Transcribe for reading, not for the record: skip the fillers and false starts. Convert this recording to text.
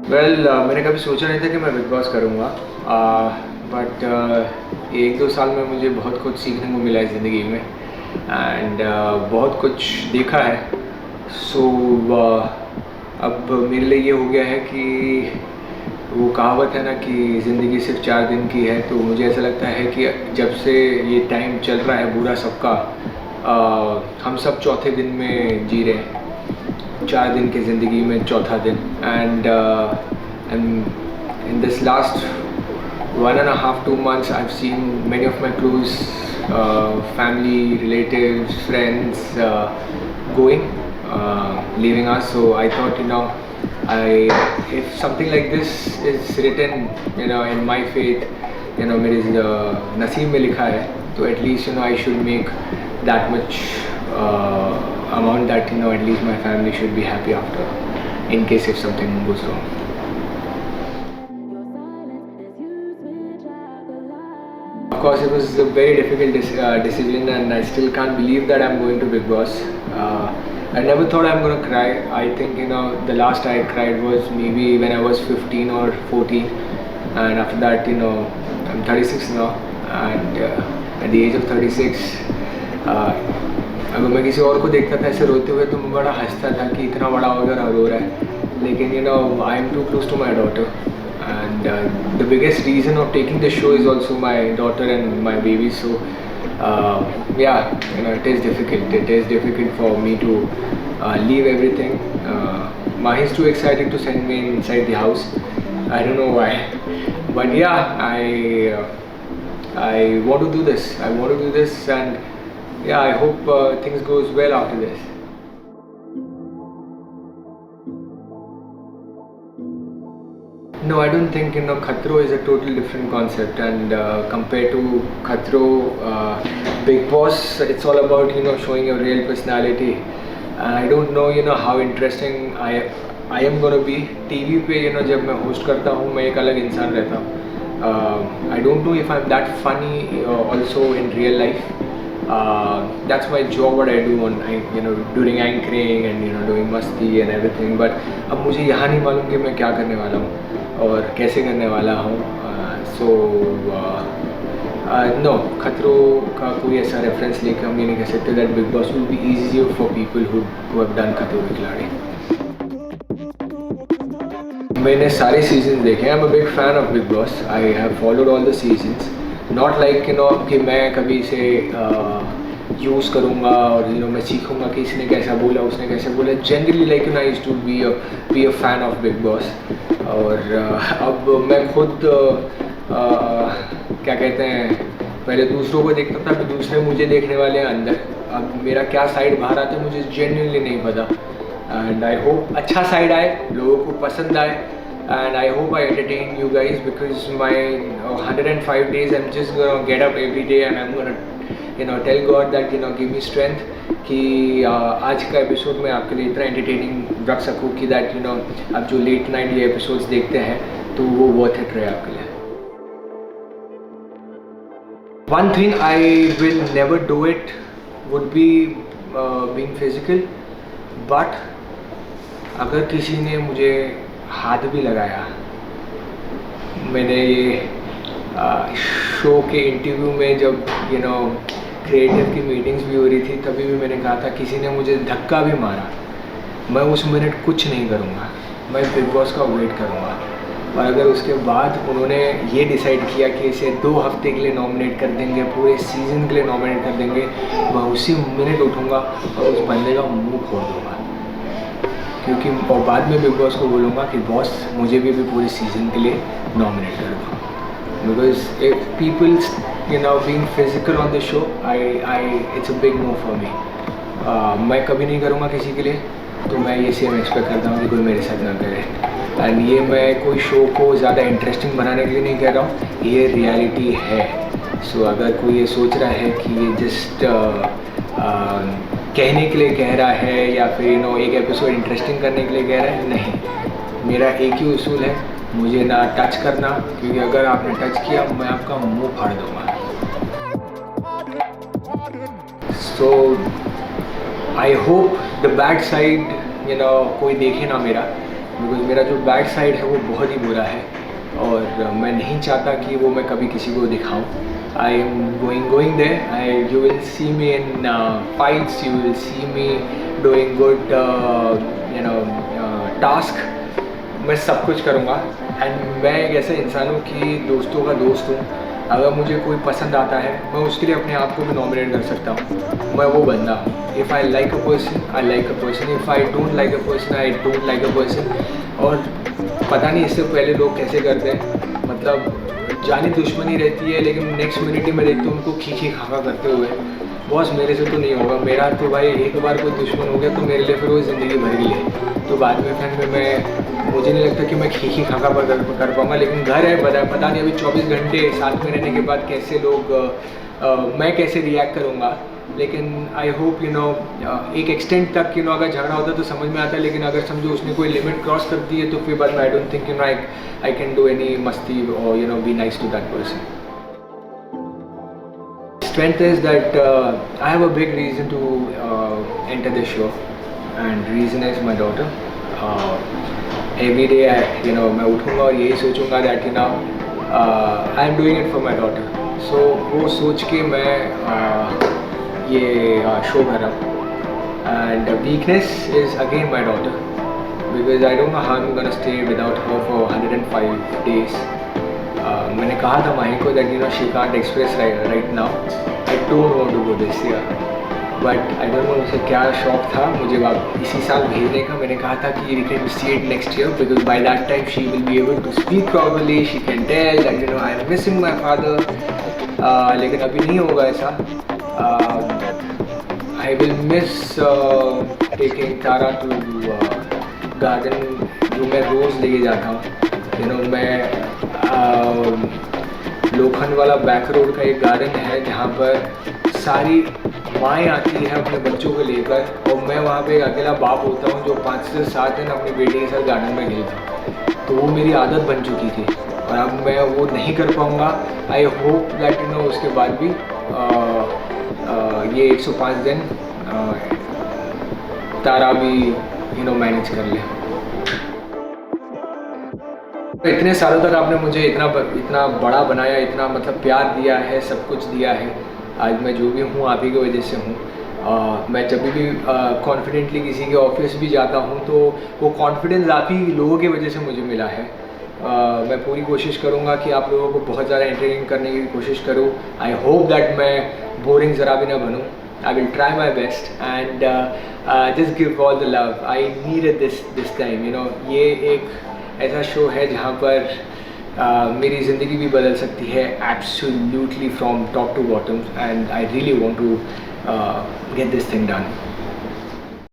मैंने कभी सोचा नहीं था कि मैं बिग बॉस करूँगा, बट 1-2 साल में मुझे बहुत कुछ सीखने को मिला है ज़िंदगी में एंड बहुत कुछ देखा है। सो अब मेरे लिए ये हो गया है कि वो कहावत है ना कि ज़िंदगी सिर्फ 4 दिन की है, तो मुझे ऐसा लगता है कि जब से ये टाइम चल रहा है बुरा सबका, हम सब चौथे दिन में जी रहे हैं। 4 दिन की ज़िंदगी में चौथा दिन and in this last 1.5-2 months I've seen many of my close family, relatives, friends going, leaving us. So I thought, if something like this is written, in my fate, मेरे नसीब में लिखा है, तो at least I should make that much amount that at least my family should be happy after, in case if something goes wrong. Of course, it was a very difficult decision, and I still can't believe that I'm going to Big Boss. I never thought I'm going to cry. I think the last I cried was maybe when I was 15 or 14, and after that, I'm 36 now, and at the age of 36, अगर मैं किसी और को देखता था ऐसे रोते हुए तो मैं बड़ा हंसता था कि इतना बड़ा हो गया और रो रहा है, लेकिन I am too close to my daughter, and the biggest reason of taking the show is also my daughter and my baby. So it is difficult. It is difficult for me to leave everything. Mahi is too excited to send me inside the house. I don't know why, but I want to do this. I want to do this, and I hope things goes well after this. No, I don't think Khatro is a totally different concept, and compared to Khatro, Big Boss, it's all about showing your real personality. And I don't know how interesting I am gonna be. TV पे जब मैं host करता हूँ मैं एक अलग इंसान रहता हूँ. I don't know if I'm that funny also in real life. That's my job, what I do on during anchoring and doing masti and everything. But अब मुझे यहाँ नहीं मालूम कि मैं क्या करने वाला हूँ और कैसे करने वाला हूँ. नो, खतरों का कोई ऐसा रेफरेंस लेकर हम ये नहीं कह सकते that big boss will be easier for people who have done खतरों के खिलाड़ी. मैंने सारे सीजन देखे हैं. I am a big fan of Bigg boss. I have followed all the seasons. Not like कि मैं कभी इसे यूज़ करूँगा और मैं सीखूँगा कि इसने कैसा बोला उसने कैसे बोला. Generally like I used to be a fan of Bigg Boss. और अब मैं खुद क्या कहते हैं, पहले दूसरों को देखता था, फिर दूसरे मुझे देखने वाले हैं अंदर. अब मेरा क्या साइड बाहर आता है मुझे जेन्युइनली नहीं पता. एंड आई होप अच्छा साइड आए, लोगों को पसंद आए, and I hope I entertain you guys, because my 105 days I'm just gonna get up every day and I'm gonna tell God that give me strength कि आज का एपिसोड मैं आपके लिए इतना एंटरटेनिंग रख सकूँ कि दैट आप जो लेट नाइट ये एपिसोड्स देखते हैं तो वो वर्थ इट रहे आपके लिए. One thing I will never do it would be being physical, but अगर किसी ने मुझे हाथ भी लगाया, मैंने ये शो के इंटरव्यू में जब क्रिएटिव की मीटिंग्स भी हो रही थी तभी भी मैंने कहा था किसी ने मुझे धक्का भी मारा मैं उस मिनट कुछ नहीं करूँगा, मैं बिग बॉस का वेट करूँगा. और अगर उसके बाद उन्होंने ये डिसाइड किया कि इसे 2 हफ्ते के लिए नॉमिनेट कर देंगे, पूरे सीज़न के लिए नॉमिनेट कर देंगे, मैं उसी मिनट उठूँगा और उस बंदे का मुँह फोड़ दूँगा. क्योंकि और बाद में बिग बॉस को बोलूँगा कि बॉस मुझे भी पूरे सीज़न के लिए नॉमिनेट कर दो. Because if peoples being physical on the show, it's a big no for me. मैं कभी नहीं करूँगा किसी के लिए, तो मैं ये सेम एक्सपेक्ट करता हूँ कि कोई मेरे साथ ना करे. एंड ये मैं कोई शो को ज़्यादा इंटरेस्टिंग बनाने के लिए नहीं कह रहा हूँ, ये रियलिटी है. सो अगर कोई ये सोच रहा है कि ये जस्ट कहने के लिए कह रहा है या फिर एक एपिसोड इंटरेस्टिंग करने के लिए कह रहा है, नहीं. मेरा एक ही उसूल है, मुझे ना टच करना, क्योंकि अगर आपने टच किया मैं आपका मुंह फाड़ दूँगा. So I hope the bad side कोई देखे ना मेरा, बिकॉज मेरा जो बैड साइड है वो बहुत ही बुरा है और मैं नहीं चाहता कि वो मैं कभी किसी को दिखाऊं. I am going there. You will see me in fights, you will see me doing good task. मैं सब कुछ करूँगा. एंड मैं एक ऐसे इंसानों की दोस्तों का दोस्त हूँ. अगर मुझे कोई पसंद आता है मैं उसके लिए अपने आप को भी नॉमिनेट कर सकता हूँ. मैं वो बंदा हूँ. If I like a person, I like a person. If I don't like a person, I don't like a person. और पता नहीं इससे पहले लोग कैसे करते हैं, मतलब जानी दुश्मनी रहती है लेकिन नेक्स्ट मिनट ही मैं देखता हूँ उनको खी खाका करते हुए. बॉस मेरे से तो नहीं होगा. मेरा तो भाई एक बार कोई दुश्मन हो गया तो मेरे लिए फिर वो ज़िंदगी भर के लिए. तो बाद में फिर मुझे नहीं लगता कि मैं खी खाका पर कर पाऊँगा. लेकिन घर है, पता नहीं अभी 24 घंटे साथ में रहने के बाद कैसे लोग मैं कैसे रिएक्ट करूँगा. लेकिन आई होप एक एक्सटेंट तक अगर झगड़ा होता है तो समझ में आता है. लेकिन अगर समझो उसने कोई लिमिट क्रॉस कर दी है तो फिर बाद में I don't think I can do any मस्ती और be nice to that person. Strength is that I have a big reason to enter this show, and reason is my daughter. Every day मैं उठूँगा और यही सोचूंगा that I am doing it for my daughter. So वो सोच के मैं ये show कर रहा हूँ. And weakness is again my daughter, because I don't know how I'm gonna stay without her for 105 days. मैंने कहा था माही को that she can't express right now. I don't want to go this year, but I don't know उसे क्या शौक था मुझे इसी साल भेजने का. मैंने कहा था कि we can see it next year, because by that time she will be able to speak properly. She can tell that I am missing my father. लेकिन अभी नहीं होगा ऐसा. I will miss taking Tara to garden जो मैं रोज़ लेके जाता हूँ. मैं लोखंड वाला बैक रोड का एक गार्डन है जहाँ पर सारी माएँ आती हैं अपने बच्चों को लेकर, और मैं वहाँ पे एक अकेला बाप होता हूँ जो 5 से 7 दिन अपनी बेटी के साथ गार्डन में खेलता हूँ. तो वो मेरी आदत बन चुकी थी और अब मैं वो नहीं कर पाऊँगा. आई होप दैट उसके बाद भी ये 105 दिन तारा भी मैनेज कर ले. इतने सालों तक आपने मुझे इतना बड़ा बनाया, इतना मतलब प्यार दिया है, सब कुछ दिया है. आज मैं जो भी हूँ आप ही की वजह से हूँ. मैं जब भी कॉन्फिडेंटली किसी के ऑफिस भी जाता हूँ तो वो कॉन्फिडेंस आप ही लोगों की वजह से मुझे मिला है. मैं पूरी कोशिश करूँगा कि आप लोगों को बहुत ज़्यादा एंटरटेन करने की कोशिश करूँ. आई होप दैट मैं बोरिंग ज़रा भी ना बनूँ. I will try my best and just give all the love. I needed this time. ये एक ऐसा शो है जहाँ पर मेरी ज़िंदगी भी बदल सकती है absolutely from top to bottom, and I really want to get this thing done.